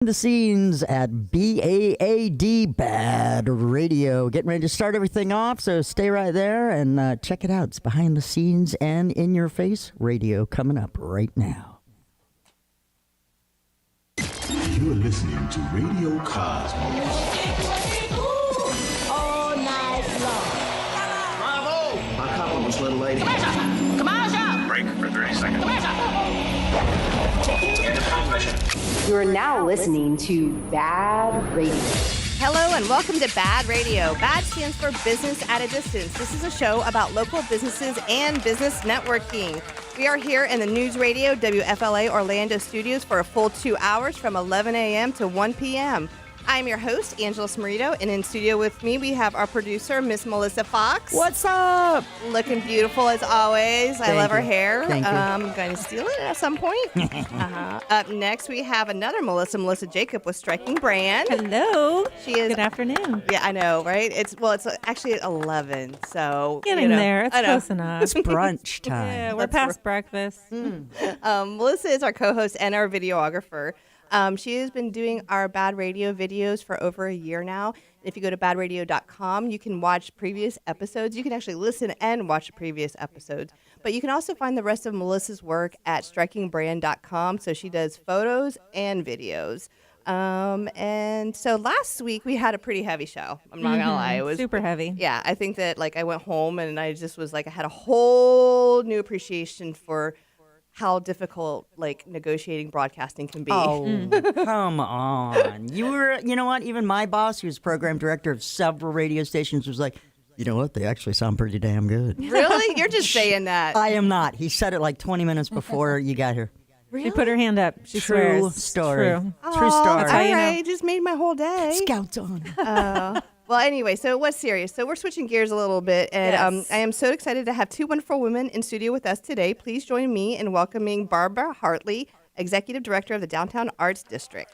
The scenes at Bad Radio. Getting ready to start everything off, so stay right there and check it out. It's behind the scenes and in your face radio coming up right now. You're listening to Radio Cosmos. All night long. Bravo! My compliments, little lady. Commercial! Break for 30 seconds. You are now listening to Bad Radio. Hello and welcome to Bad Radio. Bad stands for Business at a Distance. This is a show about local businesses and business networking. We are here in the News Radio WFLA Orlando studios for a full 2 hours from 11 a.m. to 1 p.m. I'm your host, Angela Smarito, and in studio with me we have our producer, Miss Melissa Fox. What's up? Looking beautiful as always. I love her hair. Thank you. I'm going to steal it at some point. Up next we have another Melissa Jacob with Striking Brand. Hello. She is. Good afternoon. Yeah, I know, right? It's actually at 11, so Getting there. It's close enough. It's brunch time. Yeah, we're past breakfast. Melissa is our co-host and our videographer. She has been doing our Bad Radio videos for over a year now. If you go to badradio.com, you can watch previous episodes. You can actually listen and watch the previous episodes. But you can also find the rest of Melissa's work at strikingbrand.com. So she does photos and videos. And so last week we had a pretty heavy show. I'm not gonna lie, it was super heavy. Yeah, I think that I went home and I just was I had a whole new appreciation for how difficult negotiating broadcasting can be. Oh, come on. You know what? Even my boss, who's program director of several radio stations, was like, you know what? They actually sound pretty damn good. Really? You're just saying that. I am not. He said it 20 minutes before you got here. Really? She put her hand up. She True swears. story. True. True story. That's how you All know. right, just made my whole day. Scouts on. Well, anyway, so it was serious. So we're switching gears a little bit, and Yes. I am so excited to have two wonderful women in studio with us today. Please join me in welcoming Barbara Hartley, Executive Director of the Downtown Arts District.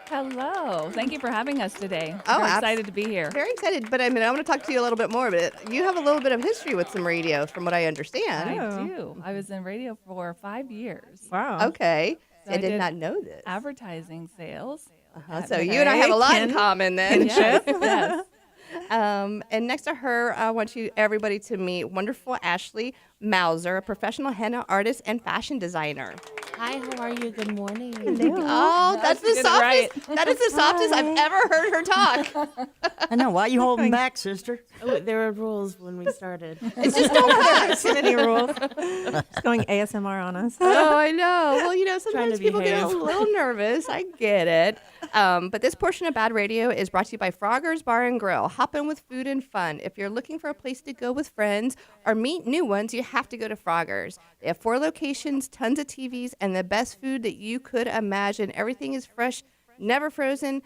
Hello. Thank you for having us today. Oh, We're excited to be here. Very excited, but I want to talk to you a little bit more. But you have a little bit of history with some radio, from what I understand. I do. I was in radio for 5 years. Wow. Okay, So I I did did not know this. Advertising sales. So you and I have a lot in common then. Yes. Yes. And next to her, I want everybody to meet wonderful Ashleigh Mausser, a professional henna artist and fashion designer. Hi, how are you? Good morning. Oh, that's the did it softest. right. That is the softest I've ever heard her talk. I know. Why are you holding back, sister? Oh, there were rules when we started. It's just don't cut. Too many rules. She's going ASMR on us. Oh, I know. Well, sometimes to people get a behave. little nervous. I get it. But this portion of Bad Radio is brought to you by Frogger's Bar and Grill. Hop in with food and fun. If you're looking for a place to go with friends or meet new ones, you have to go to Frogger's. They have 4 locations, tons of TVs, and the best food that you could imagine. Everything is fresh, never frozen.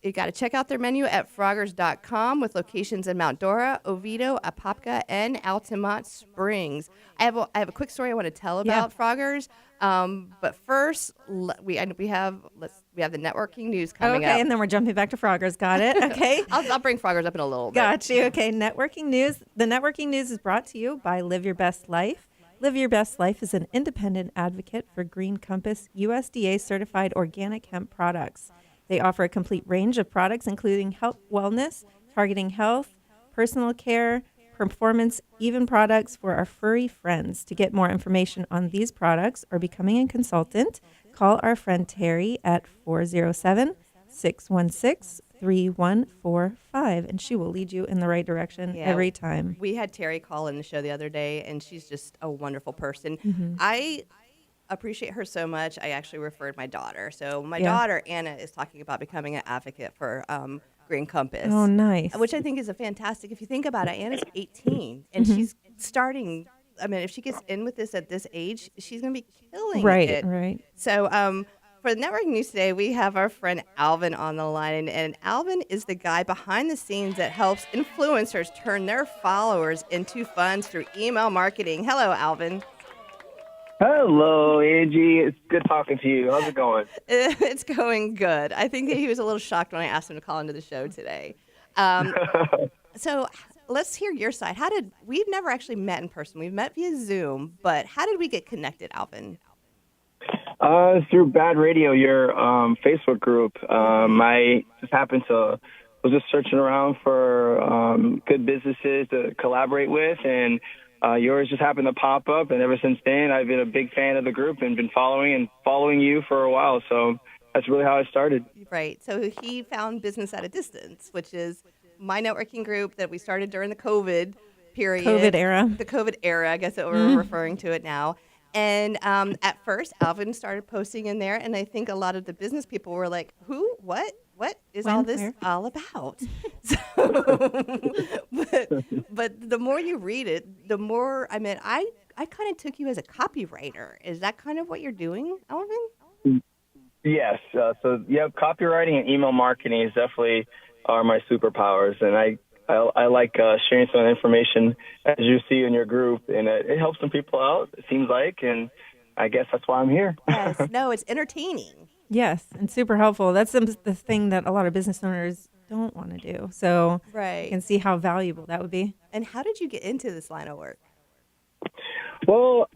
You got to check out their menu at froggers.com with locations in Mount Dora, Oviedo, Apopka, and Altamont Springs. I have a quick story I want to tell about Froggers. But first, we have the networking news coming up. Okay, and then we're jumping back to Froggers. Got it? Okay. I'll bring Froggers up in a little bit. Got you. Okay, networking news. The networking news is brought to you by Live Your Best Life. Live Your Best Life is an independent advocate for Green Compass USDA certified organic hemp products. They offer a complete range of products, including health wellness, targeting health, personal care, performance, even products for our furry friends. To get more information on these products or becoming a consultant, call our friend Terry at 407-616-3145, and she will lead you in the right direction every time. We had Terry call in the show the other day, and she's just a wonderful person. Mm-hmm. I appreciate her so much. I actually referred my daughter. So my daughter, Anna, is talking about becoming an advocate for Green Compass. Oh, nice. Which I think is a fantastic. If you think about it, Anna's 18, and Mm-hmm. she's starting. If she gets in with this at this age, she's going to be killing Right, it. right. So for the networking news today, we have our friend Alvin on the line. And Alvin is the guy behind the scenes that helps influencers turn their followers into funds through email marketing. Hello, Alvin. Hello, Angie. It's good talking to you. How's it going? It's going good. I think that he was a little shocked when I asked him to call into the show today. So let's hear your side. We've never actually met in person. We've met via Zoom, but how did we get connected, Alvin? Through Bad Radio, your Facebook group. I just happened to was just searching around for good businesses to collaborate with, and yours just happened to pop up. And ever since then, I've been a big fan of the group and been following you for a while. So that's really how I started. Right. So he found Business at a Distance, which is my networking group that we started during the COVID period. COVID era. The COVID era, I guess that we're referring to it now. And at first, Alvin started posting in there, and I think a lot of the business people were like, who? What is all this all about? So, but the more you read it, the more, I mean, I kind of took you as a copywriter. Is that kind of what you're doing, Alvin? Yes. Copywriting and email marketing is definitely are my superpowers, and I like sharing some information as you see in your group, and it helps some people out, it seems like, and I guess that's why I'm here. Yes. No, it's entertaining. Yes, and super helpful. That's the thing that a lot of business owners don't want to do. So Right. you can see how valuable that would be. And how did you get into this line of work? Well,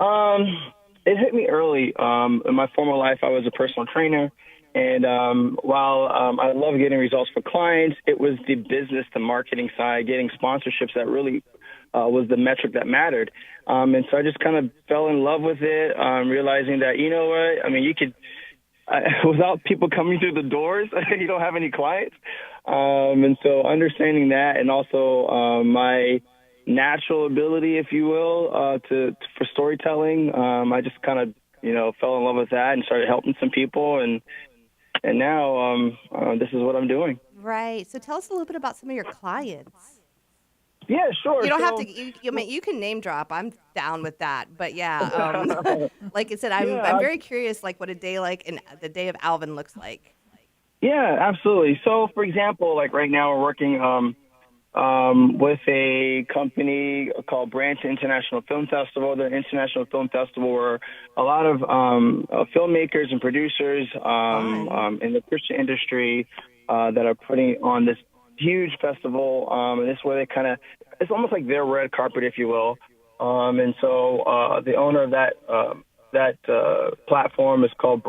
it hit me early. In my former life, I was a personal trainer. And while I love getting results for clients, it was the business, the marketing side, getting sponsorships that really was the metric that mattered. And so I just kind of fell in love with it, realizing that, you know what, I mean, you could, without people coming through the doors, you don't have any clients. And so understanding that, and also my natural ability, if you will, for storytelling, I just kind of, fell in love with that and started helping some people. And now this is what I'm doing. Right. So tell us a little bit about some of your clients. Yeah, sure. You don't have to. You can name drop. I'm down with that. But yeah, like I said, I'm very curious, like what a day like in the day of Alvin looks like. Yeah, absolutely. So, for example, like right now we're working with a company called Branch International Film Festival. The International Film Festival where a lot of filmmakers and producers in the Christian industry that are putting on this huge festival. And this is where they it's almost like their red carpet, if you will. And so the owner of that platform is called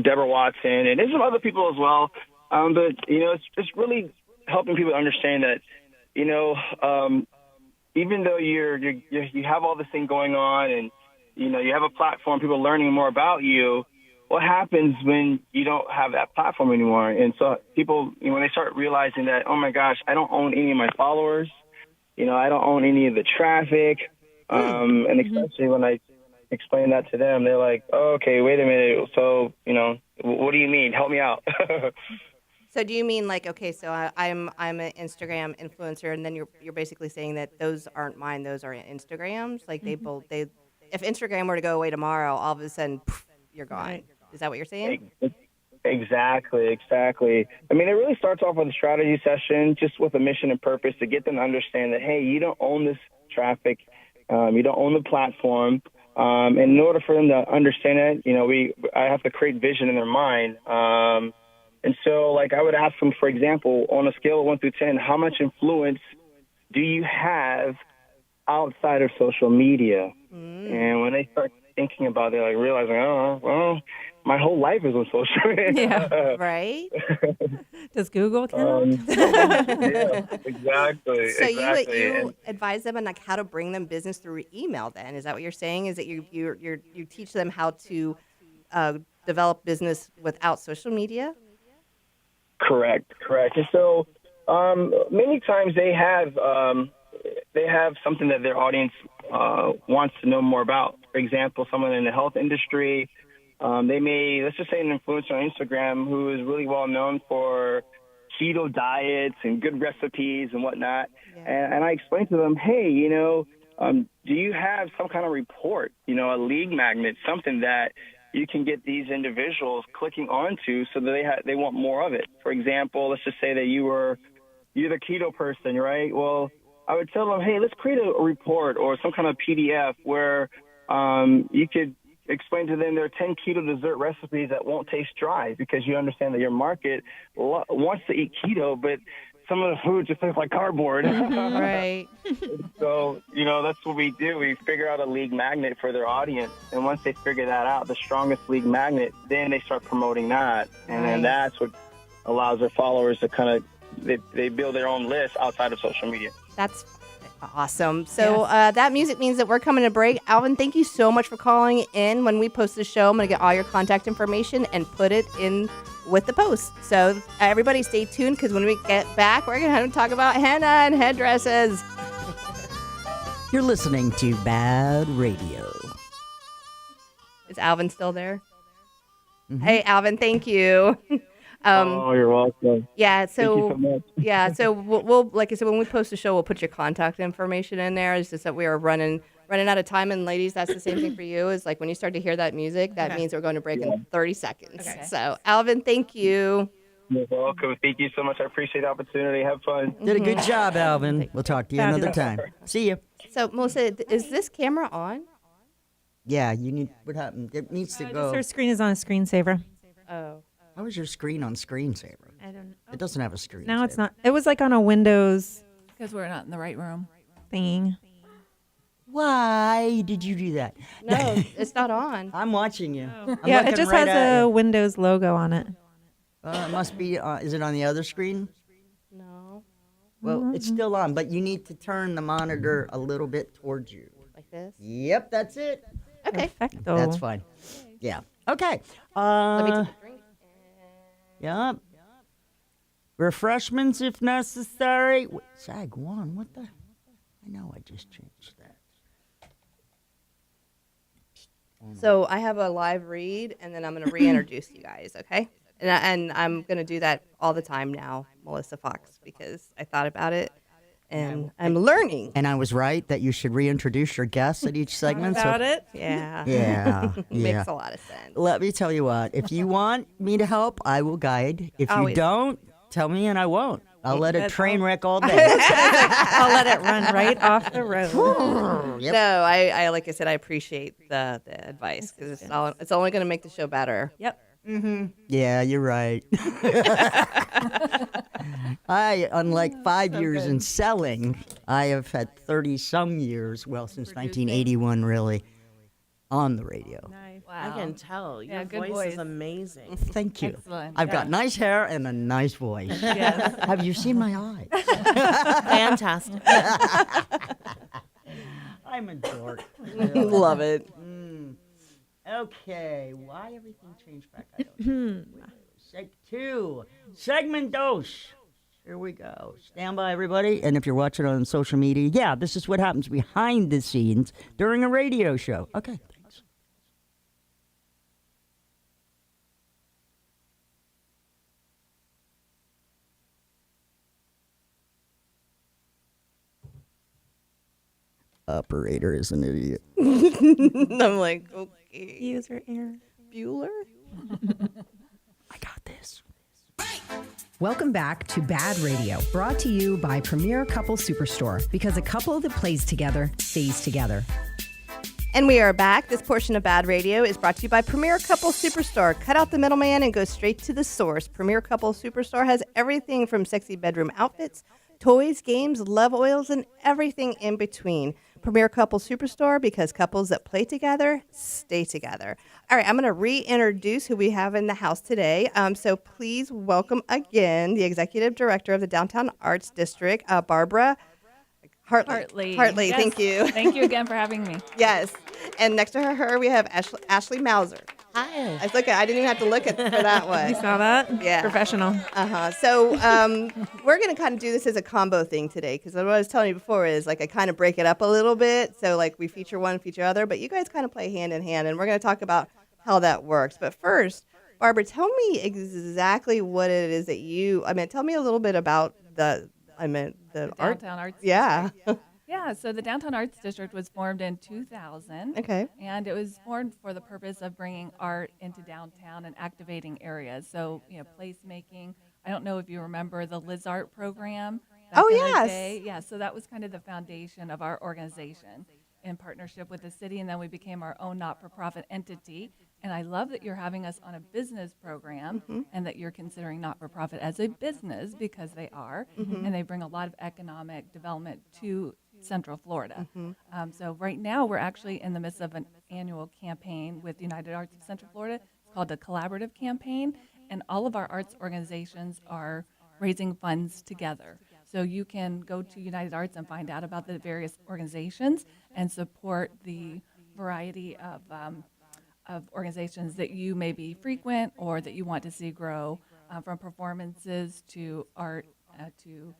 Deborah Watson, and there's some other people as well. But it's just really helping people understand that even though you have all this thing going on, and you have a platform, people learning more about you. What happens when you don't have that platform anymore? And so people, when they start realizing that, oh my gosh, I don't own any of my followers, I don't own any of the traffic, and especially when I explain that to them, they're like, oh, okay, wait a minute. So, what do you mean? Help me out. So do you mean like, okay, so I'm an Instagram influencer, and then you're basically saying that those aren't mine, those are Instagrams? Like if Instagram were to go away tomorrow, all of a sudden, poof, you're gone. Right. Is that what you're saying? Exactly. I mean, it really starts off with a strategy session, just with a mission and purpose to get them to understand that, hey, you don't own this traffic, you don't own the platform. And in order for them to understand it, I have to create vision in their mind. And so, like, I would ask them, for example, on a scale of 1 through 10, how much influence do you have outside of social media? And when they start thinking about it, like realizing, oh, well, my whole life is on social media. Yeah, right. Does Google count? Yeah, exactly. So exactly. you advise them on like how to bring them business through email. Then is that what you're saying? Is that you teach them how to develop business without social media? Correct. And so many times they have something that their audience wants to know more about. For example, someone in the health industry, they may, let's just say an influencer on Instagram who is really well known for keto diets and good recipes and whatnot. Yeah. And I explained to them, hey, do you have some kind of report, a lead magnet, something that you can get these individuals clicking onto so that they want more of it? For example, let's just say that you're the keto person, right? Well, I would tell them, hey, let's create a report or some kind of PDF where you could explain to them there are 10 keto dessert recipes that won't taste dry, because you understand that your market wants to eat keto, but some of the food just looks like cardboard. Right. So, that's what we do. We figure out a league magnet for their audience. And once they figure that out, the strongest league magnet, then they start promoting that. And then that's what allows their followers to kind of, they build their own list outside of social media. That's awesome. So that music means that we're coming to break. Alvin, thank you so much for calling in. When we post the show, I'm going to get all your contact information and put it in with the post. So everybody stay tuned, because when we get back, we're going to talk about henna and headdresses. You're listening to Bad Radio. Is Alvin still there? Mm-hmm. Hey, Alvin, thank you. You're welcome. Yeah, Thank you so much. Yeah, so we'll like I said, when we post the show, we'll put your contact information in there. It's just that we are running out of time, and ladies, that's the same thing for you. Is like when you start to hear that music, that means we're going to break in 30 seconds. Okay. So, Alvin, thank you. You're welcome. Thank you so much. I appreciate the opportunity. Have fun. Did a good job, Alvin. We'll talk to you another time. See you. So, Melissa, is this camera on? Yeah, you need. What happened? It needs to go. Her screen is on a screensaver. Oh. How is your screen on screensaver? I don't know. It doesn't have a screen. Now it's not. It was like on a Windows Because we're not in the right room. thing. Why did you do that? No, it's not on. I'm watching you. I'm Yeah, it looking just right has at a you. Windows logo on it. It must be. Is it on the other screen? No. Well, it's still on, but you need to turn the monitor a little bit towards you. Like this? Yep, that's it. Okay. Perfecto. That's fine. Yeah. Okay. Let me take a drink. Yep. Refreshments if necessary. Sag one. What the? I know I just changed that. So I have a live read, and then I'm going to reintroduce you guys, okay? And I'm going to do that all the time now, Melissa Fox, because I thought about it, and I'm learning. And I was right that you should reintroduce your guests at each segment. About it? Yeah. Yeah. Yeah. Makes a lot of sense. Let me tell you what. If you want me to help, I will guide. If Always. you don't, tell me and I won't. I'll let it train wreck all day. I'll let it run right off the road. Yep. No, I like I said, I appreciate the advice, because it's only going to make the show better. Yep. Yeah, you're right. Unlike 5 years in selling, I have had 30-some years, well, since 1981, really, on the radio. Nice. I can tell. Your good voice voice. is amazing. Thank you. Excellent. I've got nice hair and a nice voice. Yes. Have you seen my eyes? Fantastic. I'm a dork. Love it. Okay, why everything changed back? I don't know. Seg 2, segment dos. Here we go. Stand by, everybody. And if you're watching on social media, yeah, this is what happens behind the scenes during a radio show. Okay, thanks. Operator is an idiot. I'm like, okay. User error. Bueller? I got this. Welcome back to Bad Radio, brought to you by Premier Couple Superstore, because a couple that plays together stays together. And we are back. This portion of Bad Radio is brought to you by Premier Couple Superstore. Cut out the middleman and go straight to the source. Premier Couple Superstore has everything from sexy bedroom outfits, toys, games, love oils, and everything in between. Premier Couple Superstore, because couples that play together stay together. All right, I'm going to reintroduce who we have in the house today. So please welcome again the Executive Director of the Downtown Arts District, Barbara Hartley. Hartley, Yes. thank you. Thank you again for having me. Yes. And next to her we have Ashleigh Mausser. Hi. I didn't even have to look for that one. You saw that? Yeah. Professional. So we're going to kind of do this as a combo thing today, because what I was telling you before is like I kind of break it up a little bit. So like we feature one, feature other, but you guys kind of play hand in hand, and we're going to talk about how that works. But first, Barbara, tell me exactly what it is that tell me a little bit about the art. Downtown Arts Yeah. Yeah, so the Downtown Arts District was formed in 2000. Okay. And it was formed for the purpose of bringing art into downtown and activating areas. So, placemaking. I don't know if you remember the Liz Art program. back Oh, in the yes. day. Yeah, so that was kind of the foundation of our organization in partnership with the city. And then we became our own not-for-profit entity And I love that you're having us on a business program and that you're considering not-for-profit as a business because they are, and they bring a lot of economic development to Central Florida. So right now we're actually in the midst of an annual campaign with United Arts of Central Florida. It's called the Collaborative Campaign, and all of our arts organizations are raising funds together. So you can go to United Arts and find out about the various organizations and support the variety of organizations that you maybe frequent or that you want to see grow, from performances to art to,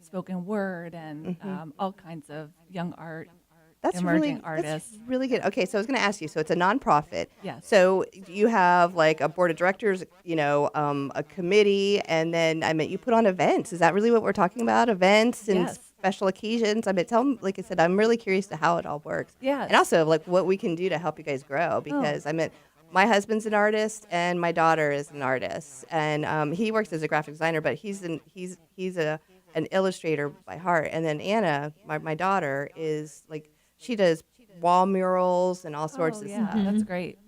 spoken word and all kinds of young art, emerging artists. That's really good. Okay, so I was going to ask you. So it's a nonprofit. Yes. So you have like a board of directors, a committee, and then you put on events. Is that really what we're talking about? Events and Yes. special occasions. Tell them, like I said, I'm really curious to how it all works. Yes. And also like what we can do to help you guys grow because my husband's an artist and my daughter is an artist, and he works as a graphic designer, but he's an illustrator by heart. And then Anna, my daughter, is like she does wall murals and all sorts of stuff. That's great.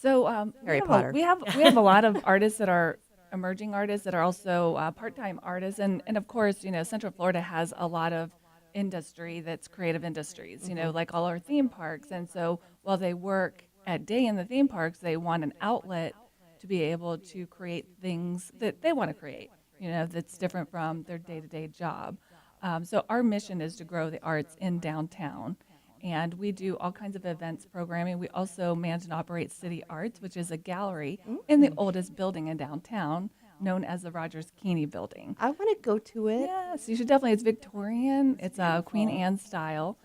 So Harry Potter. We have a lot of artists that are emerging artists that are also part-time artists, and of course, Central Florida has a lot of industry that's creative industries. Like all our theme parks, and so while they work at day in the theme parks, they want an outlet to be able to create things that they want to create. That's different from their day-to-day job. So our mission is to grow the arts in downtown. And we do all kinds of events programming. We also manage and operate City Arts, which is a gallery in the oldest building in downtown, known as the Rogers Keeney Building. I want to go to it. Yes, you should definitely. It's Victorian. It's Queen Anne style.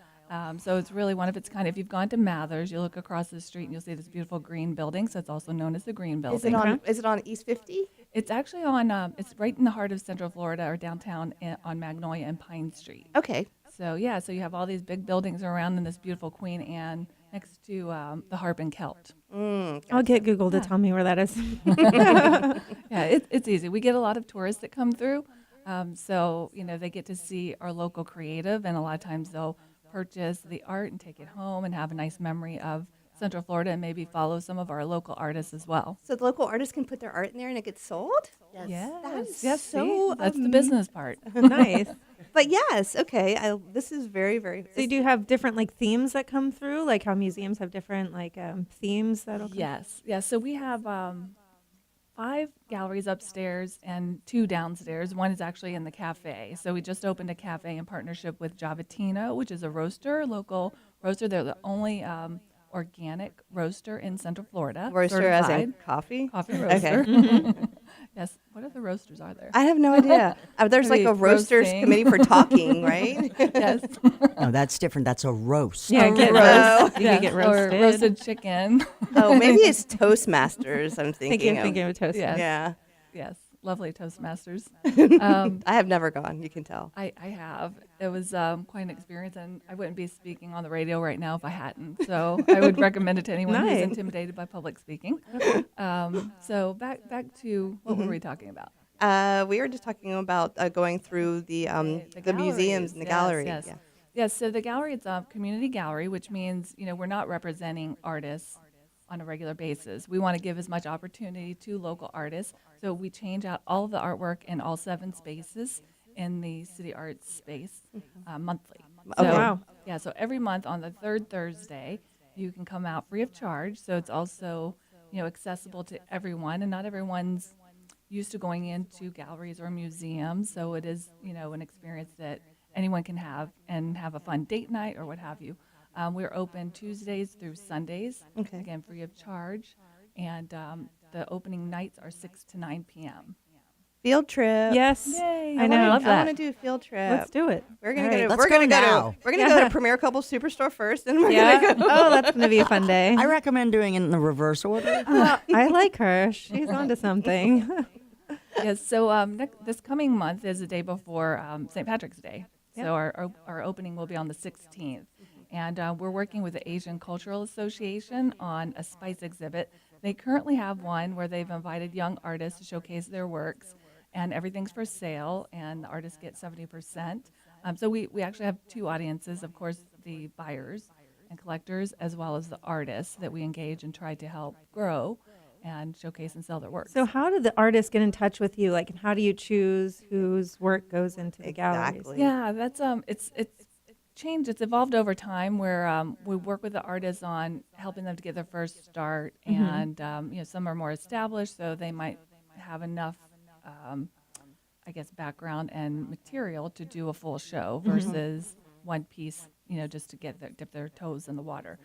So it's really one of its kind. If you've gone to Mathers, you look across the street and you'll see this beautiful green building. So it's also known as the Green Building. Is it on East 50? It's actually on. It's right in the heart of Central Florida, or downtown on Magnolia and Pine Street. Okay. So yeah, so you have all these big buildings around, and this beautiful Queen Anne next to the Harp and Kilt. I'll get Google to tell me where that is. Yeah, it's easy. We get a lot of tourists that come through, so they get to see our local creative, and a lot of times they'll purchase the art and take it home and have a nice memory of Central Florida, and maybe follow some of our local artists as well. So the local artists can put their art in there and it gets sold? Yes. That's so that's the business part. Nice. But yes, okay. This is very, very. So you do have different themes that come through, like how museums have different themes that'll come. Yes. So we have 5 galleries upstairs and 2 downstairs. One is actually in the cafe. So we just opened a cafe in partnership with Javatino, which is a local roaster. They're the only organic roaster in Central Florida. Roaster certified. as in coffee? Coffee roaster. Okay. Yes. What other roasters are there? I have no idea. There's like a roasters roasting. committee for talking, right? Yes. No, that's different. That's a roast. Yeah, get roast. You can get roasted. Or roasted chicken. Oh, maybe it's Toastmasters. I'm thinking. Thinking of toast. Yes. Yeah. Yes. Lovely Toastmasters. I have never gone. You can tell. I have. It was quite an experience, and I wouldn't be speaking on the radio right now if I hadn't. So I would recommend it to anyone who's Nice. intimidated by public speaking. So back to what were we talking about? We were just talking about going through the museums and the gallery. Yes. Yeah. Yes. So the gallery, it's a community gallery, which means we're not representing artists on a regular basis. We want to give as much opportunity to local artists. So we change out all of the artwork in all 7 spaces in the City Arts space monthly. Oh, So, wow. Yeah, so every month on the 3rd Thursday, you can come out free of charge. So it's also, accessible to everyone, and not everyone's used to going into galleries or museums. So it is, an experience that anyone can have and have a fun date night or what have you. We're open Tuesdays through Sundays, again, free of charge. And the opening nights are 6 to 9 p.m. Field trip. Yes. Yay, I know. love that. I want to do a field trip. Let's do it. We're gonna All go. right. Let's We're gonna go go now. to. We're gonna go to Premier Couple Superstore first, and we're Yeah. gonna go. Oh, that's gonna be a fun day. I recommend doing it in the reverse order. I like her. She's onto something. Yes, so this coming month is the day before St. Patrick's Day. Yep. So our opening will be on the 16th. And we're working with the Asian Cultural Association on a spice exhibit. They currently have one where they've invited young artists to showcase their works, and everything's for sale, and the artists get 70%. So we actually have 2 audiences, of course, the buyers and collectors, as well as the artists that we engage and try to help grow and showcase and sell their work. So how do the artists get in touch with you? Like, and how do you choose whose work goes into the galleries? Yeah, that's it's changed. It's evolved over time where we work with the artists on helping them to get their first start, and some are more established, so they might have enough, I guess, background and material to do a full show versus one piece, just to dip their toes in the water.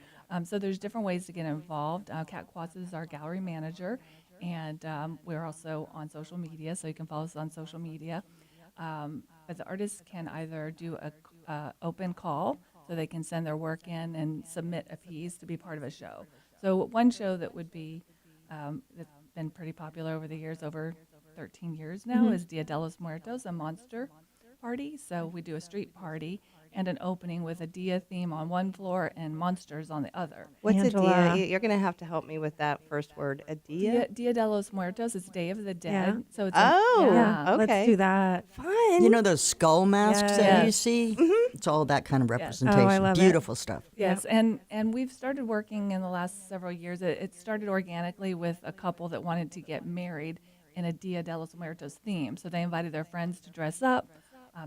So there's different ways to get involved. Kat Quatz is our gallery manager, and we're also on social media, so you can follow us on social media. But the artists can either do a open call, so they can send their work in and submit a piece to be part of a show. So one show that would be that's been pretty popular over the years, over 13 years now, is Dia de los Muertos, a monster party. So we do a street party and an opening with a Dia theme on one floor and monsters on the other. What's Angela. a Dia? You're going to have to help me with that first word. A Dia? Dia de los Muertos is Day of the Dead. Yeah. So it's Yeah, okay. let's do that. Fun. You know those skull masks that you Yes. see? It's all that kind of representation. Oh, I love it. Beautiful stuff. Yes, and we've started working in the last several years. It started organically with a couple that wanted to get married in a Dia de los Muertos theme. So they invited their friends to dress up.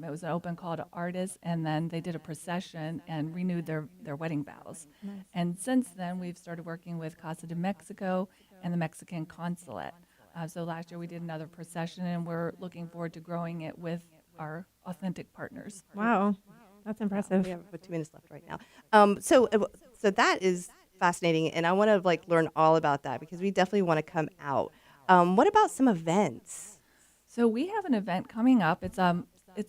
It was an open call to artists, and then they did a procession and renewed their wedding vows. And since then, we've started working with Casa de Mexico and the Mexican Consulate. So last year we did another procession, and we're looking forward to growing it with our authentic partners. Wow, that's impressive. We have about 2 minutes left right now. So that is fascinating, and I want to learn all about that because we definitely want to come out. What about some events? So we have an event coming up. It's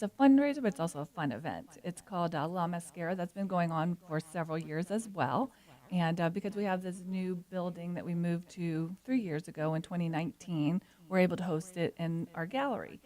a fundraiser, but it's also a fun event. It's called La Mascara. That's been going on for several years as well. And because we have this new building that we moved to 3 years ago in 2019, we're able to host it in our gallery.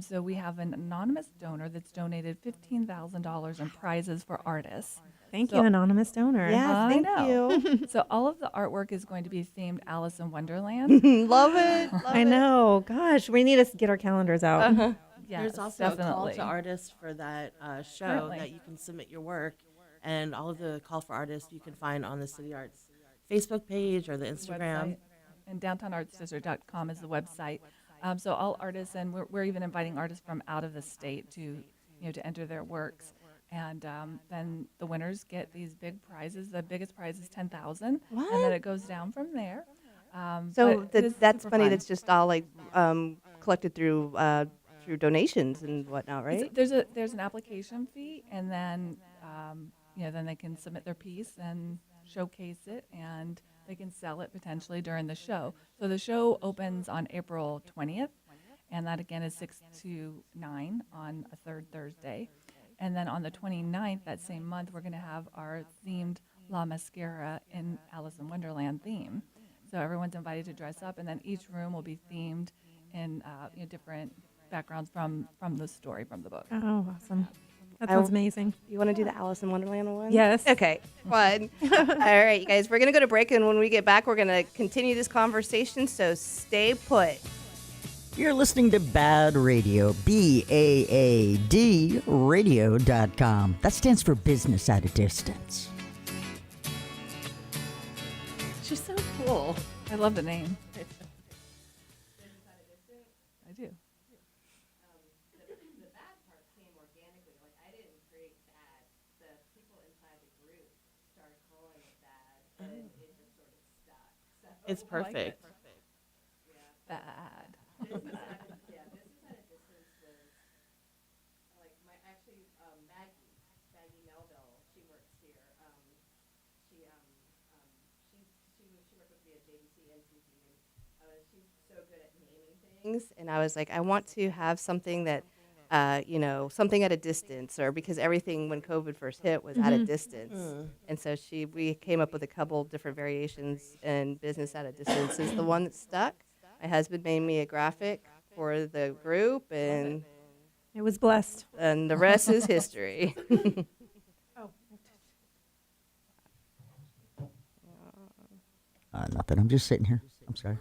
So we have an anonymous donor that's donated $15,000 in prizes for artists. Thank you, anonymous donor. Yeah, I thank know. you. So all of the artwork is going to be themed Alice in Wonderland. Love it. I know. Gosh, we need to get our calendars out. Yes, There's also definitely. a call to artists for that show Currently. that you can submit your work, and all of the call for artists you can find on the City Arts Facebook page or the Instagram. Website. And downtownartsdistrict.com is the website. So all artists, and we're even inviting artists from out of the state to enter their works. And then the winners get these big prizes. The biggest prize is $10,000, and then it goes down from there. So but it is that's super funny. fun. That's just all collected through donations and whatnot, right? There's an application fee, and then then they can submit their piece and showcase it, and they can sell it potentially during the show. So the show opens on April 20th, and that again is 6 to 9 on a third Thursday. And then on the 29th, that same month, we're going to have our themed La Mascara in Alice in Wonderland theme. So everyone's invited to dress up, and then each room will be themed in different backgrounds from the story, from the book. Oh, awesome. That sounds amazing. You want to do the Alice in Wonderland one? Yes. Okay, fun. All right, you guys, we're going to go to break, and when we get back, we're going to continue this conversation, so stay put. You're listening to Bad Radio, BAAD radio.com. That stands for Business at a Distance. She's so cool. I love the name. I do. The bad part came organically. I didn't create bad. The people inside the group started calling it bad, and it just sort of stuck. So It's perfect. Bad. Business at a distance was Maggie Melville. She works here. She worked with me at JVC and NCC, and she's so good at naming things. And I was like, I want to have something that, something at a distance, or because everything when COVID first hit was at a distance, and so we came up with a couple different variations, and business at a distance is the one that stuck. My husband made me a graphic for the group, and It was blessed. the rest is history. Nothing. I'm just sitting here. I'm sorry.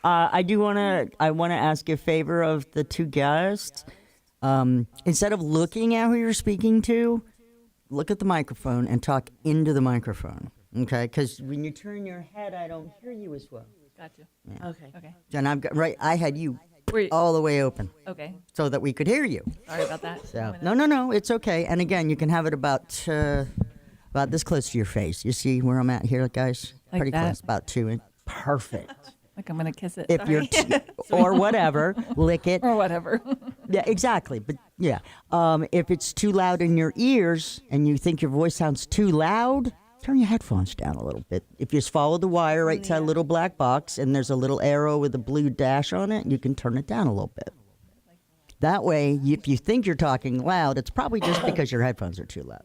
I want to ask a favor of the two guests. Instead of looking at who you're speaking to, look at the microphone and talk into the microphone, okay? Because when you turn your head, I don't hear you as well. Gotcha. Yeah. Okay. Jen, I had you all the way open. Okay. So that we could hear you. Sorry about that. So no, it's okay. And again, you can have it about this close to your face. You see where I'm at here, guys? Like Pretty that? close, about 2 inches. Perfect. Like I'm gonna kiss it. If you're or whatever, lick it or whatever. Yeah, exactly. But yeah, if it's too loud in your ears and you think your voice sounds too loud, turn your headphones down a little bit. If you just follow the wire right to that little black box and there's a little arrow with a blue dash on it, you can turn it down a little bit. That way, if you think you're talking loud, it's probably just because your headphones are too loud.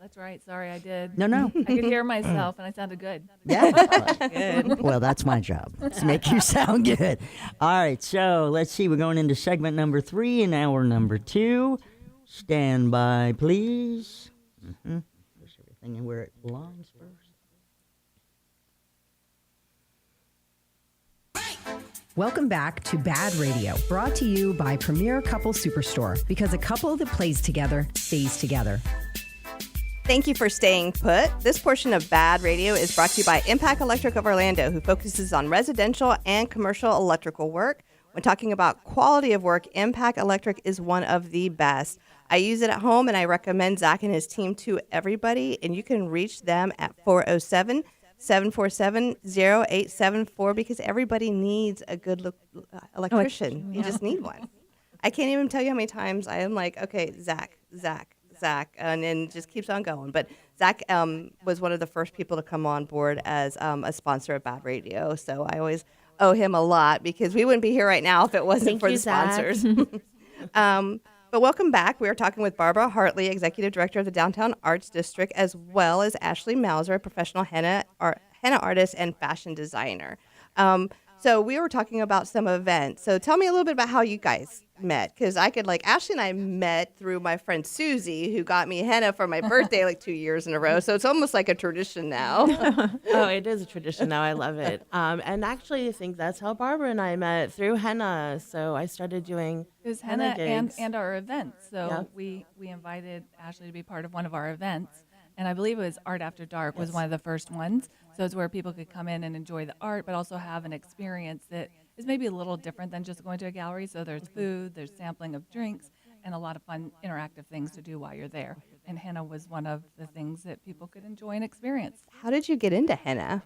That's right. Sorry, I did. No. I could hear myself, and I sounded good. Yeah. Good. Well, that's my job, to make you sound good. All right, so let's see. We're going into segment number 3 in hour number 2. Stand by, please. Push everything in where it belongs first. Welcome back to Bad Radio, brought to you by Premier Couple Superstore, because a couple that plays together stays together. Thank you for staying put. This portion of Bad Radio is brought to you by Impact Electric of Orlando, who focuses on residential and commercial electrical work. When talking about quality of work, Impact Electric is one of the best. I use it at home, and I recommend Zach and his team to everybody, and you can reach them at 407-747-0874 because everybody needs a good electrician. You just need one. I can't even tell you how many times I am like, okay, Zach, and then just keeps on going. But Zach was one of the first people to come on board as a sponsor of Bad Radio. So I always owe him a lot because we wouldn't be here right now if it wasn't for the sponsors. But welcome back. We are talking with Barbara Hartley, Executive Director of the Downtown Arts District, as well as Ashleigh Mausser, a professional henna artist and fashion designer. So we were talking about some events. So tell me a little bit about how you guys met, because I could Ashleigh and I met through my friend Susie, who got me henna for my birthday 2 years in a row. So it's almost like a tradition now. Oh, it is a tradition now. I love it. And actually, I think that's how Barbara and I met, through henna. So I started doing henna gigs. and our events. So Yep. we invited Ashleigh to be part of one of our events. And I believe it was Art After Dark was one of the first ones. So it's where people could come in and enjoy the art, but also have an experience that is maybe a little different than just going to a gallery. So there's food, there's sampling of drinks, and a lot of fun interactive things to do while you're there. And henna was one of the things that people could enjoy and experience. How did you get into henna?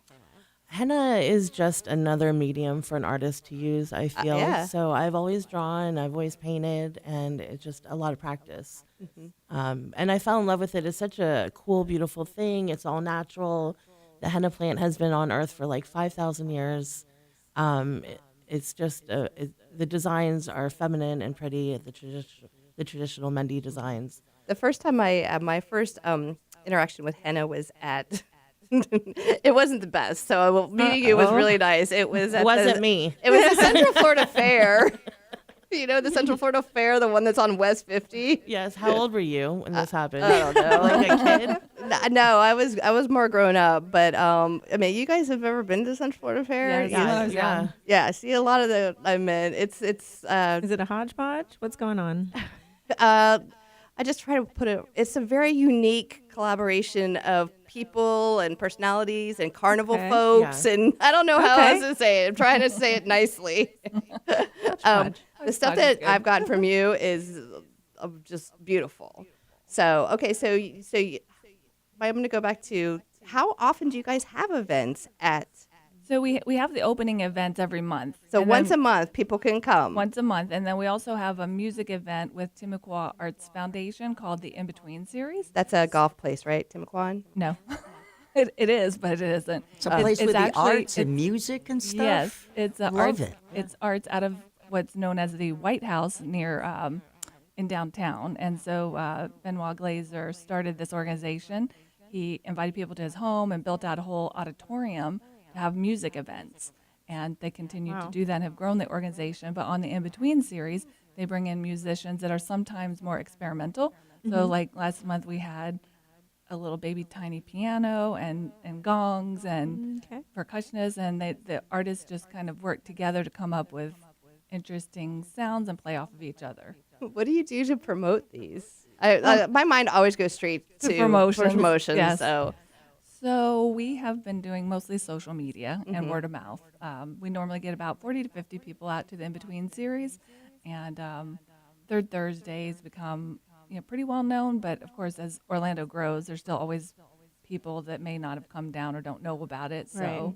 Henna is just another medium for an artist to use, I feel. Yeah. So I've always drawn, I've always painted, and it's just a lot of practice. And I fell in love with it. It's such a cool, beautiful thing. It's all natural. The henna plant has been on Earth for 5,000 years. It's just, the designs are feminine and pretty, the traditional Mendi designs. The first time my first interaction with henna was at, it wasn't the best. So meeting you was really nice. It was at me. It was the Central Florida Fair. You know, the Central Florida Fair, the one that's on West 50. Yes. How old were you when this happened? I don't know. Like a kid? No, I was more grown up. But I mean, you guys have ever been to Central Florida Fair? Yes. Yeah. Yeah. See, a lot of the it's. Is it a hodgepodge? What's going on? I just try to put it. It's a very unique collaboration of people and personalities and carnival folks, and I don't know how else to say it. I'm trying to say it nicely. The stuff that I've gotten from you is just beautiful. So I'm going to go back to, how often do you guys have events at? So we have the opening events every month. So And once then a month, people can come. Once a month. And then we also have a music event with Timucua Arts Foundation called the In Between Series. That's a golf place, right, Timucuan? No. It is, but it isn't. It's a place with the arts and it's- music and stuff. Yes, it's Love arts. it. It's arts out of what's known as the White House near in downtown. And so Benoit Glazer started this organization. He invited people to his home and built out a whole auditorium to have music events. And they continue to do that and have grown the organization. But on the In Between series, they bring in musicians that are sometimes more experimental. So like last month we had a little baby tiny piano and gongs and percussionists, and the artists just kind of work together to come up with interesting sounds and play off of each other. What do you do to promote these? My mind always goes straight to promotions. Yes. So we have been doing mostly social media and word of mouth. We normally get about 40 to 50 people out to the In-Between series, and Third Thursdays become pretty well known. But of course, as Orlando grows, there's still always people that may not have come down or don't know about it. So,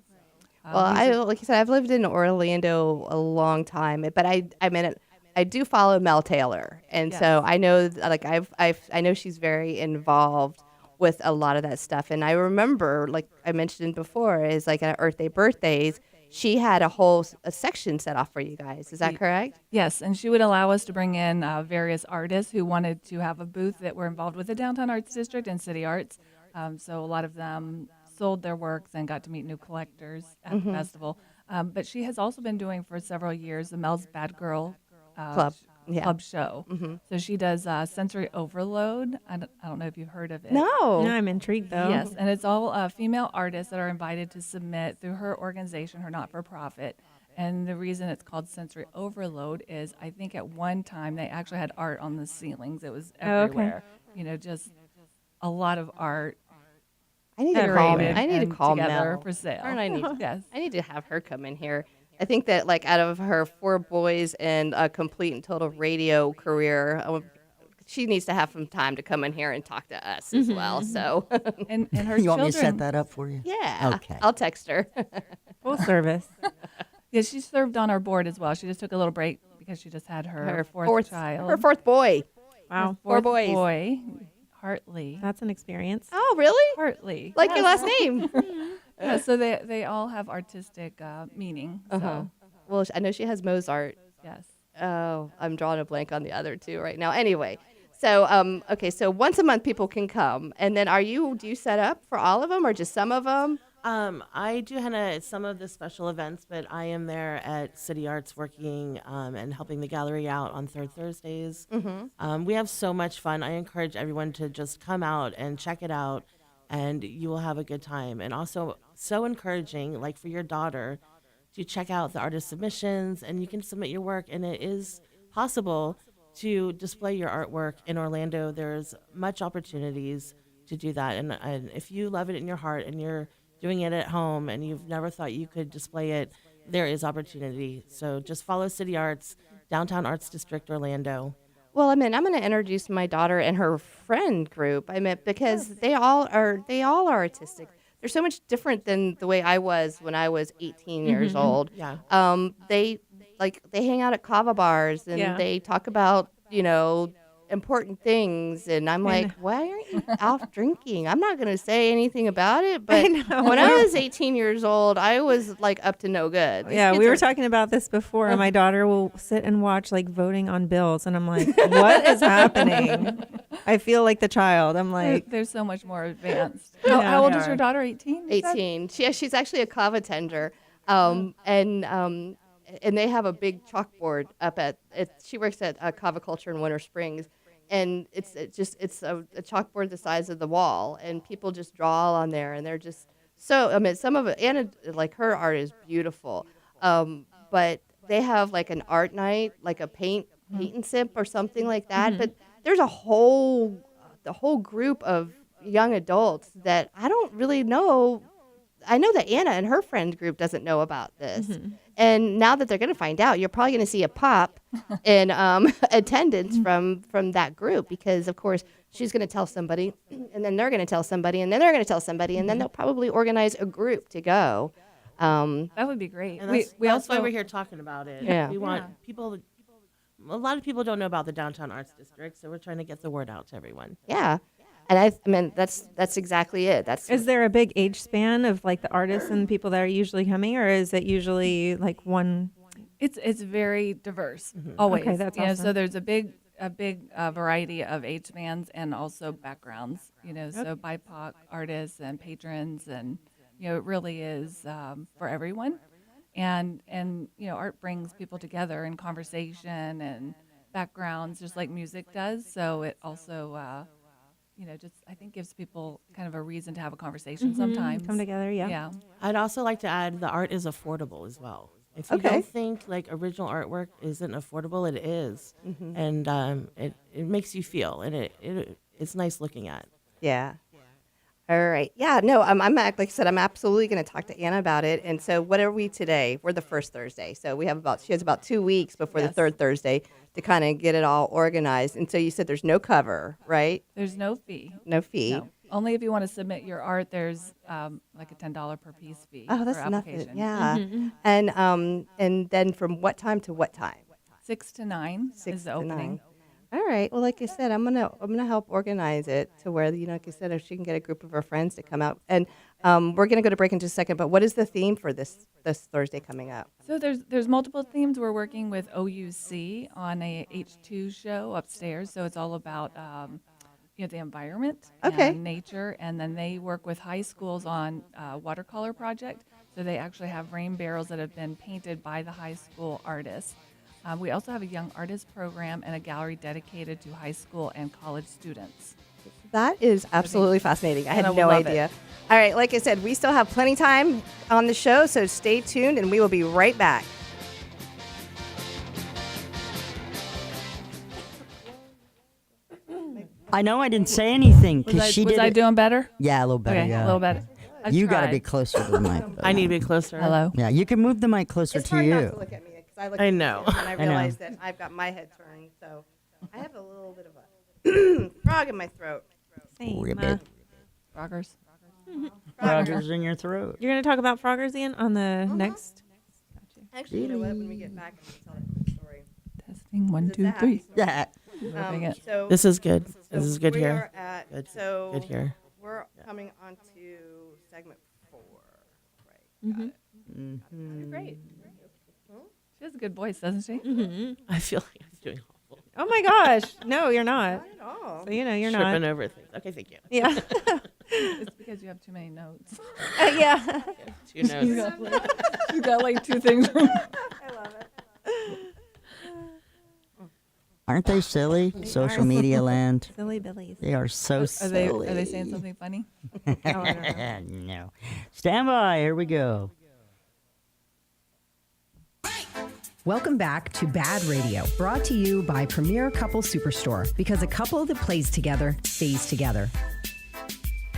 well, like you said, I've lived in Orlando a long time, but I do follow Mel Taylor, and so I know, like I know she's very involved with a lot of that stuff. And I remember, like I mentioned before, is like at Earth Day birthdays, she had a section set off for you guys. Is that correct? Yes, and she would allow us to bring in various artists who wanted to have a booth that were involved with the Downtown Arts District and City Arts. So a lot of them sold their works and got to meet new collectors at the festival. But she has also been doing for several years the Mel's Bad Girl Club show. So she does Sensory Overload. I don't know if you've heard of it. No, I'm intrigued though. Yes, and it's all female artists that are invited to submit through her organization, her not-for-profit. And the reason it's called Sensory Overload is I think at one time they actually had art on the ceilings. It was everywhere. Just a lot of art. I need to call together Mel for sale. I need, yes. I need to have her come in here. I think that like out of her 4 boys and a complete and total radio career, she needs to have some time to come in here and talk to us as well. So, and her You children, want me to set that up for you? yeah, Okay. I'll text her. Full service. Yeah, she served on our board as well. She just took a little break because she just had her fourth child. Her 4th boy. Wow. 4 boys. Boy, Hartley. That's an experience. Oh, really? Hartley. Like your last name? Yeah, so they all have artistic meaning. So, Well, I know she has Mozart. yes. Oh, I'm drawing a blank on the other 2 right now. Anyway, so okay, so once a month people can come, and then do you set up for all of them or just some of them? I do some of the special events, but I am there at City Arts working and helping the gallery out on Third Thursdays. We have so much fun. I encourage everyone to just come out and check it out, and you will have a good time. And also, so encouraging, like for your daughter, to check out the artist submissions, and you can submit your work, and it is possible to display your artwork in Orlando. There's much opportunities to do that, and if you love it in your heart and you're doing it at home and you've never thought you could display it, there is opportunity. So just follow City Arts, Downtown Arts District, Orlando. Well, I'm going to introduce my daughter and her friend group. Because they all are artistic. They're so much different than the way I was when I was 18 years old. Yeah. They hang out at kava bars and they talk about, important things, and I'm like, why aren't you out drinking? I'm not going to say anything about it, but when I was 18 years old, I was like up to no good. Yeah, we were talking about this before, and my daughter will sit and watch like voting on bills, and I'm like, what is happening? I feel like the child. I'm like, There's so much more advanced. How old is your daughter? 18? 18. She's actually a kava tender, and they have a big chalkboard up she works at Kava Culture in Winter Springs. And it's a chalkboard the size of the wall, and people just draw on there, and they're just so. Some of it, Anna, like her art is beautiful, but they have like an art night, like a paint and sip or something like that. But there's the whole group of young adults that I don't really know. I know that Anna and her friend group doesn't know about this. And now that they're going to find out, you're probably going to see a pop in attendance from that group, because, of course, she's going to tell somebody, and then they're going to tell somebody, and then they're going to tell somebody, and then they'll probably organize a group to go. That would be great. And that's why we're here talking about it. Yeah. We want people. A lot of people don't know about the Downtown Arts District, so we're trying to get the word out to everyone. Yeah. And that's exactly it. Is there a big age span of like the artists and people that are usually coming, or is it usually like one? It's very diverse, always. Okay, that's awesome. So there's a big variety of age spans and also backgrounds. So BIPOC artists and patrons, and it really is for everyone. And art brings people together in conversation and backgrounds, just like music does. So it also just I think gives people kind of a reason to have a conversation sometimes. Come together, yeah. Yeah. I'd also like to add the art is affordable as well. If you Okay. don't think like original artwork isn't affordable, it is, and it makes you feel, and it's nice looking at. Yeah. All right. Yeah. No. Like I said, I'm absolutely going to talk to Anna about it. And so, what are we today? We're the first Thursday, so she has about 2 weeks before the third Thursday to kind of get it all organized. And so you said there's no cover, right? There's no fee. No fee. No. Only if you want to submit your art, there's like a $10 per piece fee. Oh, that's for nothing. application. Yeah. And then from what time to what time? 6 to 9 is the opening. All right. Well, like I said, I'm gonna help organize it to where, like I said, if she can get a group of her friends to come out, and we're gonna go to break in just a second. But what is the theme for this Thursday coming up? So there's multiple themes. We're working with OUC on a H2 show upstairs. So it's all about the environment and nature, and then they work with high schools on watercolor project. So they actually have rain barrels that have been painted by the high school artists. We also have a young artist program and a gallery dedicated to high school and college students. That is absolutely fascinating. I had And I no love idea. it. All right, like I said, we still have plenty time on the show, so stay tuned, and we will be right back. I know I didn't say anything because she Was did I it. doing better? Yeah, a little better. Okay, Yeah, a little better. You got to be closer to the mic. though. I need to be closer. Hello. Yeah, you can move the mic closer It's to hard you. not to look at me because I look I at know. you, and I know. realize that I've got my head turned, so I have a little bit of a frog in my throat. Same. Ribbit. Roggers. Rogers in your throat. You're going to talk about Froggers, Ian, on the next? Actually, you know what? When we get back, I'm going to tell that story. Testing 1, Is 2, that 3. Yeah. Moving it. So This is good. This is good we here. are at, Good. So Good here. we're coming on to segment 4. Right. Got it. You're great. She has a good voice, doesn't she? I feel like I'm doing awful. Oh my gosh. No, you're not. Not at all. So, you're Tripping not. over things. Okay, thank you. Yeah. It's because you have too many notes. Yeah. 2 notes. You got like 2 things. I love it. Aren't they silly? Social media land. Silly Billies. They are so Are silly. they saying something funny? No. Stand by. Here we go. Welcome back to Bad Radio, brought to you by Premier Couple Superstore, because a couple that plays together stays together.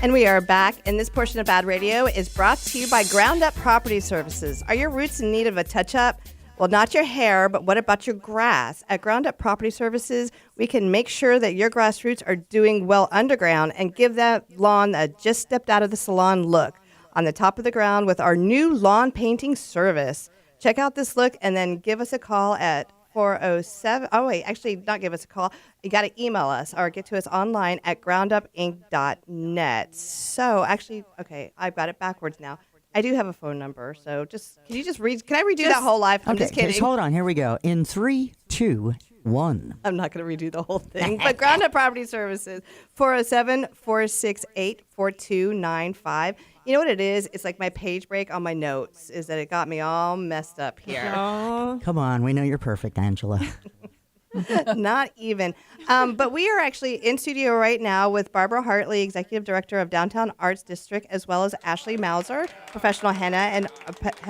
And we are back, and this portion of Bad Radio is brought to you by Ground Up Property Services. Are your roots in need of a touch-up? Well, not your hair, but what about your grass? At Ground Up Property Services, we can make sure that your grass roots are doing well underground and give that lawn a just stepped out of the salon look on the top of the ground with our new lawn painting service. Check out this look and then give us a call at 407. Oh, wait, actually, not give us a call. You got to email us or get to us online at groundupinc.net. So, actually, okay, I've got it backwards now. I do have a phone number, so can I redo that whole life? I'm just kidding. Just hold on. Here we go. In 3, 2, 1. I'm not going to redo the whole thing. But Ground Up Property Services, 407-468-4295. You know what it is? It's like my page break on my notes is that it got me all messed up here. Oh. Come on. We know you're perfect, Angela. Not even. But we are actually in studio right now with Barbara Hartley, Executive Director of Downtown Arts District, as well as Ashleigh Mausser, professional henna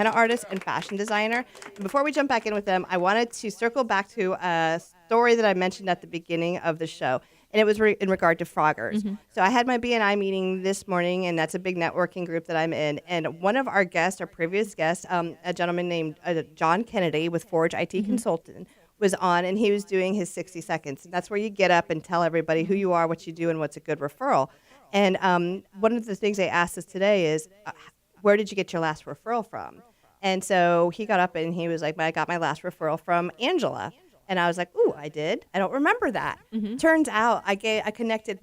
artist and fashion designer. And before we jump back in with them, I wanted to circle back to a story that I mentioned at the beginning of the show. And it was in regard to Froggers. So I had my BNI meeting this morning, and that's a big networking group that I'm in. And one of our guests, our previous guest, a gentleman named John Kennedy with Forge IT Consultant, was on, and he was doing his 60 seconds. And that's where you get up and tell everybody who you are, what you do, and what's a good referral. And one of the things they asked us today is, where did you get your last referral from? And so he got up and he was like, I got my last referral from Angela. And I was like, ooh, I did. I don't remember that. Turns out I connected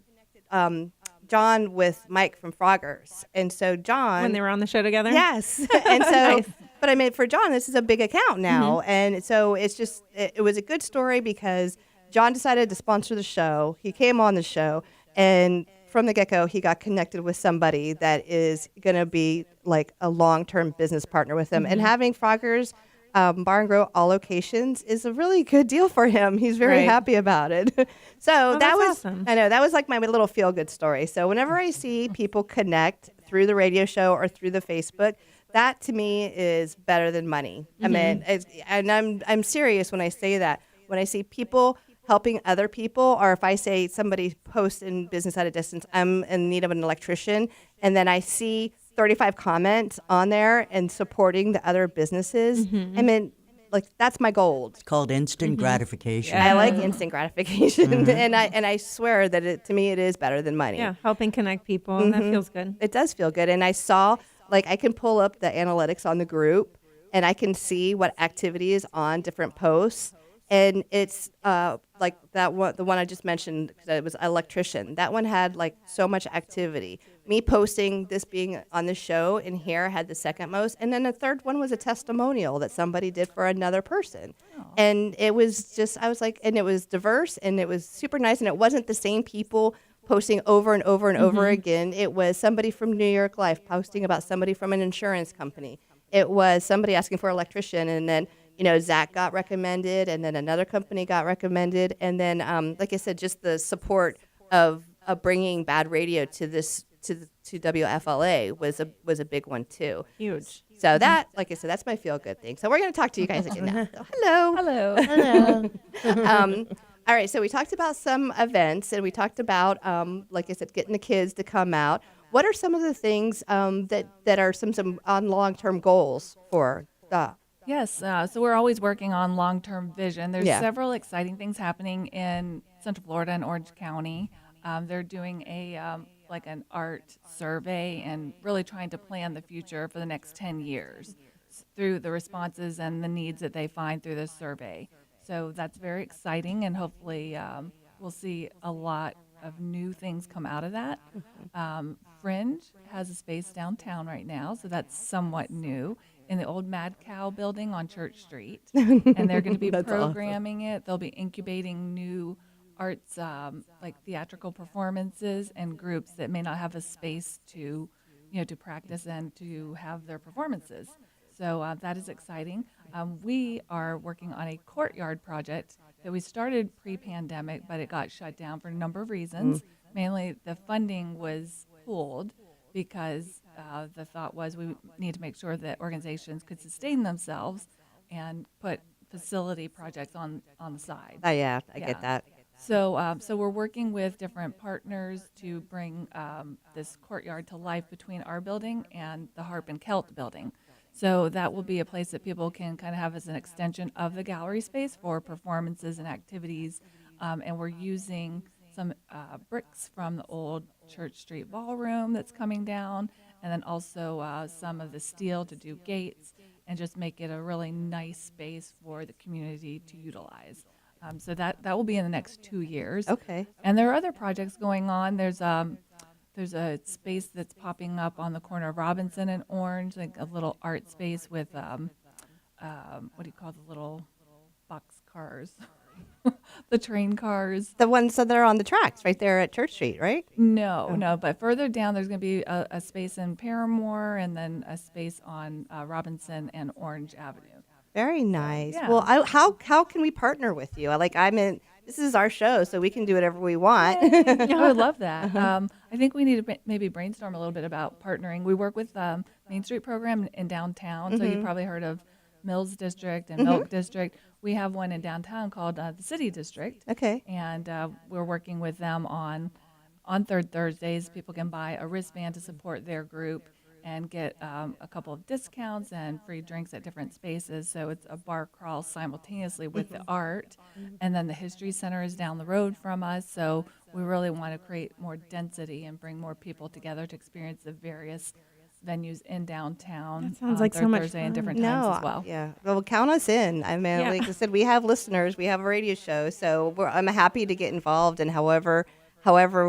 John with Mike from Froggers. And so John... When they were on the show together? Yes. And so... But I mean, for John, this is a big account now. And so it's just, it was a good story because John decided to sponsor the show. He came on the show, and from the get-go, he got connected with somebody that is going to be like a long-term business partner with him. And having Froggers Bar and Grill all locations is a really good deal for him. He's very happy about it. So that was, awesome. I know, that was like my little feel-good story. So whenever I see people connect through the radio show or through the Facebook, that to me is better than money. I mean, and I'm serious when I say that. When I see people helping other people, or if I say somebody posts in Business at a Distance, I'm in need of an electrician, and then I see 35 comments on there and supporting the other businesses. I mean, like, that's my gold. It's called instant gratification. I like instant gratification, and I swear that to me it is better than money. Yeah, helping connect people, and that feels good. It does feel good, and I saw, like, I can pull up the analytics on the group, and I can see what activity is on different posts, and it's like that one, the one I just mentioned, that it was electrician. That one had like so much activity. Me posting this being on the show in here had the second most, and then the third one was a testimonial that somebody did for another person. And it was just, I was like, and it was diverse, and it was super nice, and it wasn't the same people posting over and over and over again. It was somebody from New York Life posting about somebody from an insurance company. It was somebody asking for an electrician, and then, you know, Zach got recommended, and then another company got recommended, and then, like I said, just the support of bringing Bad Radio to this to WFLA was a big one too. Huge. So that, like I said, that's my feel good thing. So we're going to talk to you guys again now. So, hello. Hello. All right. So we talked about some events, and we talked about, like I said, getting the kids to come out. What are some of the things that are some on long-term goals for the? Yes, so we're always working on long-term vision. There's Yeah. several exciting things happening in Central Florida and Orange County. They're doing like an art survey and really trying to plan the future for the next 10 years through the responses and the needs that they find through this survey. So that's very exciting, and hopefully we'll see a lot of new things come out of that. Fringe has a space downtown right now, so that's somewhat new, in the old Mad Cow building on Church Street. And they're going to be programming it. They'll be incubating new arts, like theatrical performances and groups that may not have a space to practice and to have their performances. So that is exciting. We are working on a courtyard project that we started pre-pandemic, but it got shut down for a number of reasons. Mainly the funding was pulled because the thought was we need to make sure that organizations could sustain themselves and put facility projects on the side. Oh yeah, I get that. So we're working with different partners to bring this courtyard to life between our building and the Harp and Celt building. So that will be a place that people can kind of have as an extension of the gallery space for performances and activities. And we're using some bricks from the old Church Street Ballroom that's coming down, and then also some of the steel to do gates and just make it a really nice space for the community to utilize. So that will be in the next 2 years. Okay. And there are other projects going on. There's a space that's popping up on the corner of Robinson and Orange, like a little art space with what do you call the little box cars? The train cars. The ones that are on the tracks right there at Church Street, right? No. But further down, there's going to be a space in Paramore, and then a space on Robinson and Orange Avenue. Very nice. Yeah. Well, how can we partner with you? This is our show, so we can do whatever we want. I would love that. I think we need to maybe brainstorm a little bit about partnering. We work with Main Street program in downtown, so you've probably heard of Mills District and Milk District. We have one in downtown called the City District. Okay. And we're working with them on third Thursdays. People can buy a wristband to support their group and get a couple of discounts and free drinks at different spaces. So it's a bar crawl simultaneously with the art. And then the History Center is down the road from us. So we really want to create more density and bring more people together to experience the various venues in downtown. That sounds like third so much Thursday and fun. different times as well. Yeah. Well, count us in. I mean, like I said, we have listeners. We have a radio show. So I'm happy to get involved in however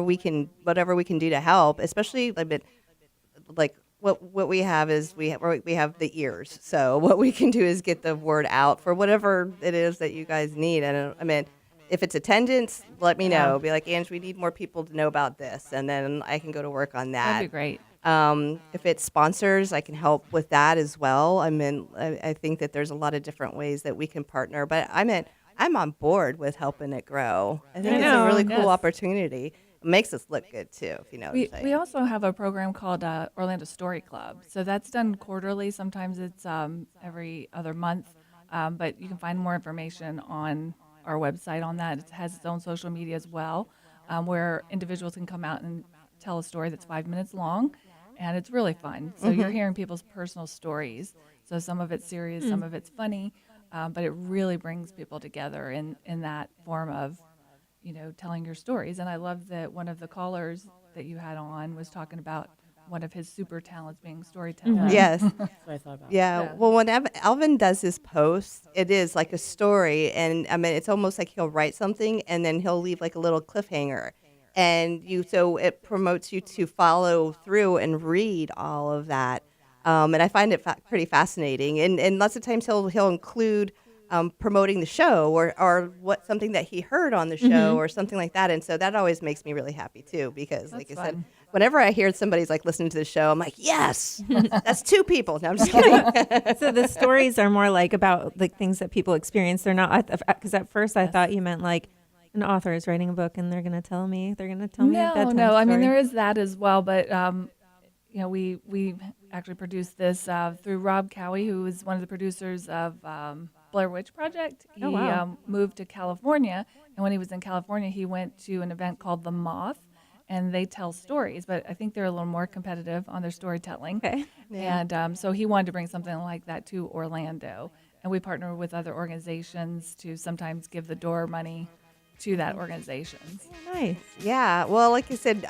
we can, whatever we can do to help, especially like what we have is we have the ears. So what we can do is get the word out for whatever it is that you guys need. And I mean, if it's attendance, let me know. Be like, Ange, we need more people to know about this, and then I can go to work on that. That'd be great. If it's sponsors, I can help with that as well. I mean, I think that there's a lot of different ways that we can partner, but I'm on board with helping it grow. I think it's a really cool opportunity. makes us look good too, if you know what I'm saying. We also have a program called Orlando Story Club. So that's done quarterly. Sometimes it's every other month. But you can find more information on our website on that. It has its own social media as well, where individuals can come out and tell a story that's 5 minutes long. And it's really fun. So you're hearing people's personal stories. So some of it's serious, some of it's funny. But it really brings people together in that form of, telling your stories. And I love that one of the callers that you had on was talking about one of his super talents being storytelling. Yes. That's what I thought about. Yeah. Well, when Alvin does his posts, it is like a story. And I mean, it's almost like he'll write something and then he'll leave like a little cliffhanger. And so it promotes you to follow through and read all of that. And I find it pretty fascinating. And lots of times he'll include promoting the show or something that he heard on the show or something like that. And so that always makes me really happy too, because like I said, whenever I hear somebody's like listening to the show, I'm like, yes, that's two people. No, I'm just kidding. So the stories are more like about like things that people experience. They're not, because at first I thought you meant like an author is writing a book and they're going to tell me a bedtime story. No. I mean, there is that as well, but we actually produced this through Rob Cowie, who is one of the producers of Blair Witch Project. He moved to California, and when he was in California, he went to an event called The Moth, and they tell stories, but I think they're a little more competitive on their storytelling. Okay. Yeah. And so he wanted to bring something like that to Orlando, and we partner with other organizations to sometimes give the door money to that organization. Nice. Yeah. Well, like you said,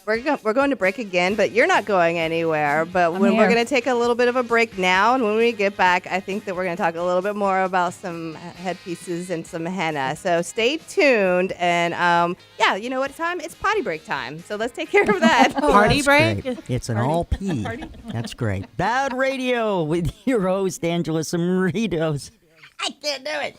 we're going to break again, but you're not going anywhere. But we're going to take a little bit of a break now, and when we get back, I think that we're going to talk a little bit more about some headpieces and some henna. So stay tuned, and you know what time? It's potty break time. So let's take care of that. Party break? Great. It's an all P. That's great. Bad Radio with your host, Angela Samaritos. I can't do it.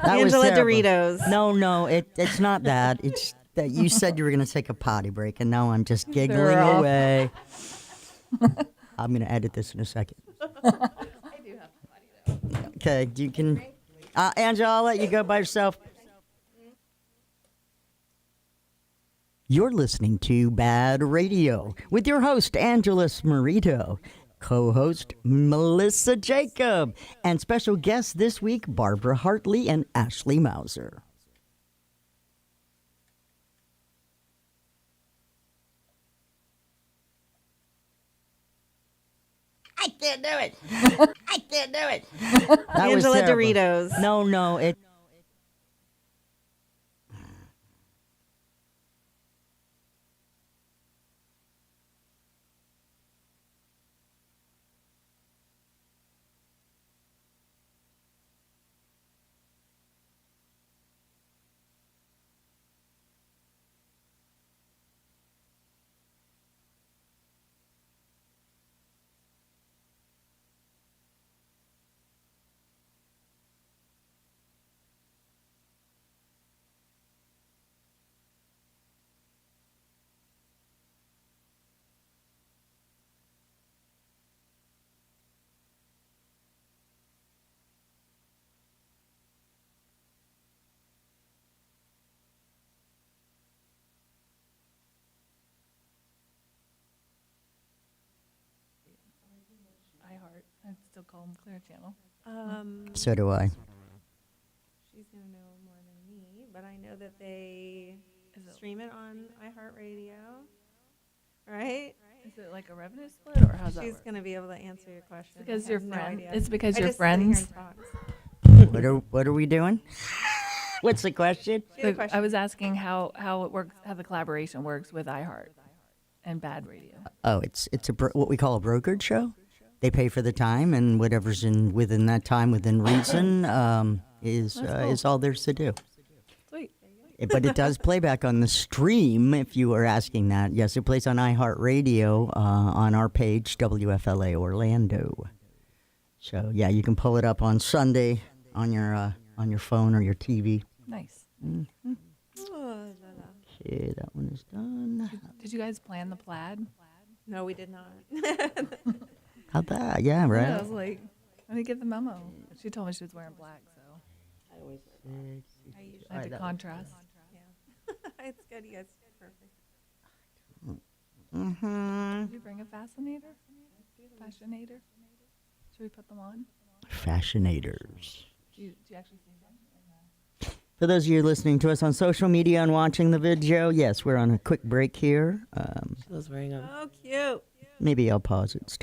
That was Angela terrible. Doritos. No, it's not that. It's that you said you were going to take a potty break, and now I'm just giggling away. I'm going to edit this in a second. I do have a potty, though. Okay, you can... Angela, I'll let you go by yourself. You're listening to Bad Radio with your host, Angela Smarito, co-host Melissa Jacob, and special guests this week, Barbara Hartley and Ashleigh Mausser. I can't do it. I can't do it. That was Angela terrible. Doritos. No, it... iHeart. I'd still call them Clear Channel. So do I. She's going to know more than me, but I know that they stream it on iHeartRadio, right? Is it like a revenue split, or how's that She's work? going to be able to answer your question. Because I you're have no friends. idea. It's because I you're just sit here and friends. talk. What are we doing? What's the question? I was asking how it works, how the collaboration works with iHeart and Bad Radio. Oh, it's what we call a brokerage show. They pay for the time, and whatever's within that time, within reason, is all there's to do. Sweet. But it does play back on the stream, if you were asking that. Yes, it plays on iHeartRadio on our page, WFLA Orlando. So yeah, you can pull it up on Sunday on your phone or your TV. Nice. Mm-hmm. Okay, that one is done. Did you guys plan the plaid? No, we did not. How'd that? Yeah, right. Yeah, I was like, I didn't get the memo. She told me she was wearing black, so I had to contrast. Yeah. It's good, you guys. Mm-hmm. Did you bring a fascinator? Fascinator? Should we put them on? Fascinators. Do you actually see them? For those of you listening to us on social media and watching the video, yes, we're on a quick break here. She was wearing them. Oh, cute. Maybe I'll pause it. Start.